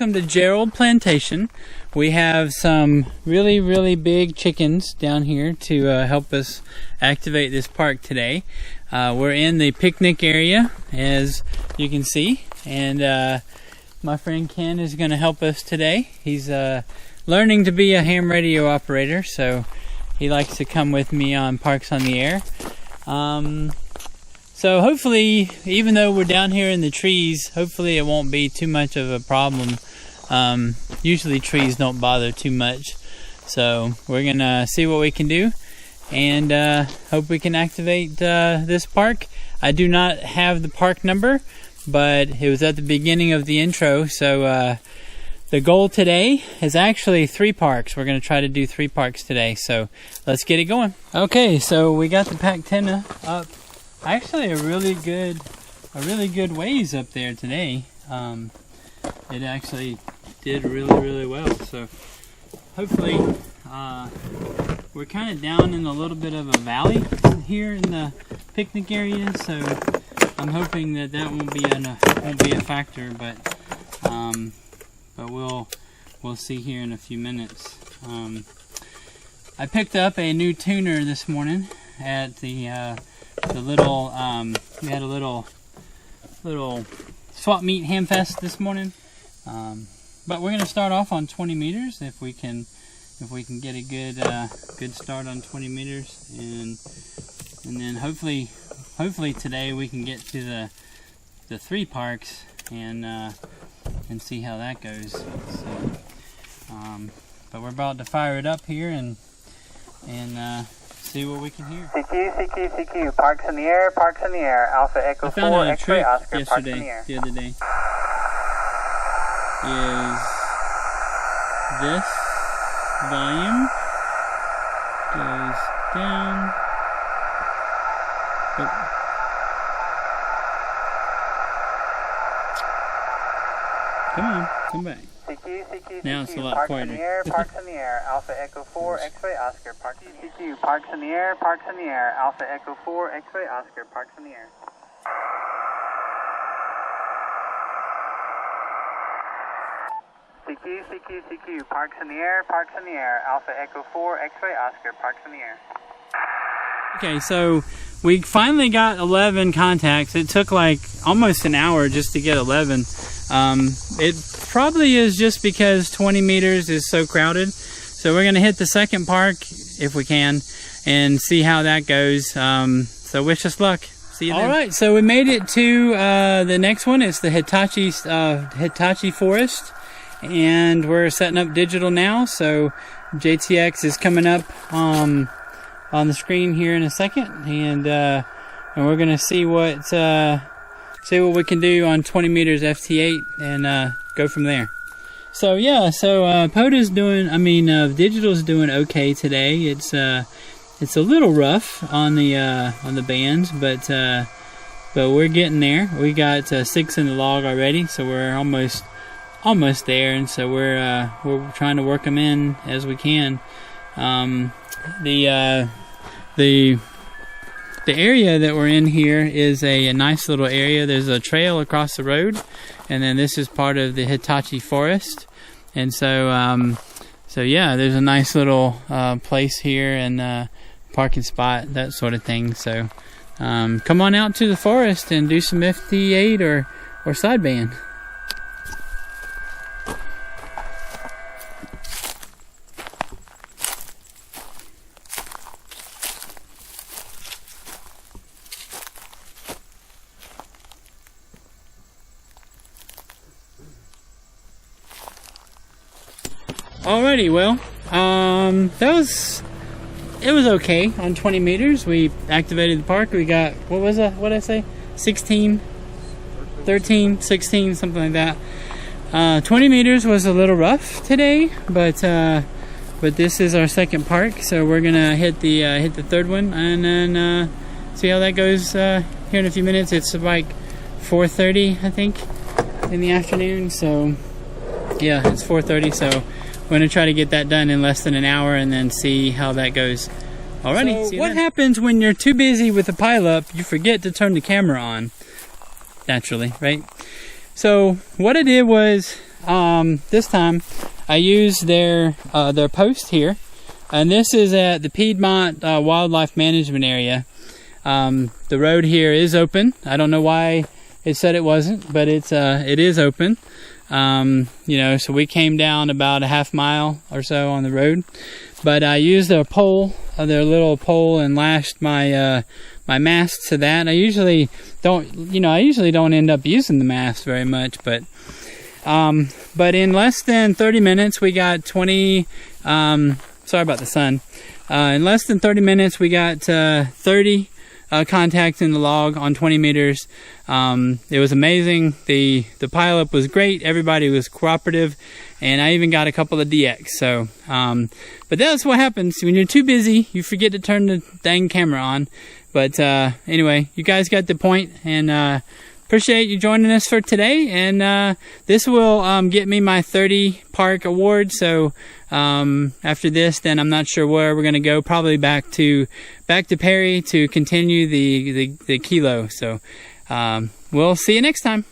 from the Gerald Plantation. We have some really big chickens down here to help us activate this park today. We're in the picnic area, as you can see, and my friend Ken is going to help us today. He's learning to be a ham radio operator, so he likes to come with me on Parks on the Air. So hopefully, even though we're down here in the trees, hopefully it won't be too much of a problem. Usually trees don't bother too much. So we're gonna see what we can do and hope we can activate this park. I do not have the park number, but it was at the beginning of the intro. So the goal today is actually 3 parks. We're gonna try to do 3 parks today. So let's get it going. Okay, so we got the Pactina up. Actually, a really good ways up there today. It actually did really well. So hopefully, we're kind of down in a little bit of a valley here in the picnic area. So I'm hoping that won't be a factor, but we'll see here in a few minutes. I picked up a new tuner this morning at the little we had a little swap meet ham fest this morning, but we're gonna start off on 20 meters if we can get a good start on 20 meters, and then hopefully today we can get to the 3 parks and see how that goes. So but we're about to fire it up here and see what we can hear. CQ, Parks in the Air, Alpha Echo 4, X-Ray Oscar, Parks in the Air. The other day, is this volume goes down. Oh. Come on, come back. CQ, now it's a lot Parks quieter. In the Air, Parks in the Air, Alpha Echo 4, X-Ray Oscar, Parks in the Air. CQ, Parks in the Air, Alpha Echo 4, X-Ray Oscar, Parks in the Air. CQ, Parks in the Air, Alpha Echo 4, X-Ray Oscar, Parks in the Air. Okay, so we finally got 11 contacts. It took like almost an hour just to get 11. It probably is just because 20 meters is so crowded. So we're gonna hit the second park if we can and see how that goes. So wish us luck. See you then. All right, so we made it to the next one. It's the Hitachi Forest, and we're setting up digital now. So JTX is coming up on the screen here in a second, and we're gonna see what we can do on 20 meters FT8 and go from there. So yeah, POTA's digital's doing okay today. It's a little rough on the bands, but we're getting there. We got 6 in the log already, so we're almost there, and so we're trying to work them in as we can. The area that we're in here is a nice little area. There's a trail across the road, and then this is part of the Hitachi Forest. And so yeah, there's a nice little place here and parking spot, that sort of thing. So come on out to the forest and do some FT8 or sideband. Alrighty, well, it was okay on 20 meters. We activated the park. We got, what did I say? 16, 13, 16, something like that. 20 meters was a little rough today, but this is our second park, so we're gonna hit the third one and then see how that goes here in a few minutes. It's like 4:30, I think, in the afternoon. So yeah, it's 4:30. So we're going to try to get that done in less than an hour and then see how that goes. Alrighty. So what happens when you're too busy with the pileup? You forget to turn the camera on. Naturally, right? So what I did was this time I used their post here, and this is at the Piedmont Wildlife Management Area. The road here is open. I don't know why it said it wasn't, but it is open. You know, so we came down about a half mile or so on the road, but I used their pole, their little pole, and lashed my my mast to that. I usually don't end up using the mast very much, but in less than 30 minutes we got 20. Sorry about the sun. In less than 30 minutes we got 30 contacts in the log on 20 meters. It was amazing. The pileup was great. Everybody was cooperative, and I even got a couple of DX. So, but that's what happens when you're too busy. You forget to turn the dang camera on. But anyway, you guys got the point, and appreciate you joining us for today. And this will get me my 30 park award. So after this, then I'm not sure where we're gonna go. Probably back to Perry to continue the kilo. So we'll see you next time.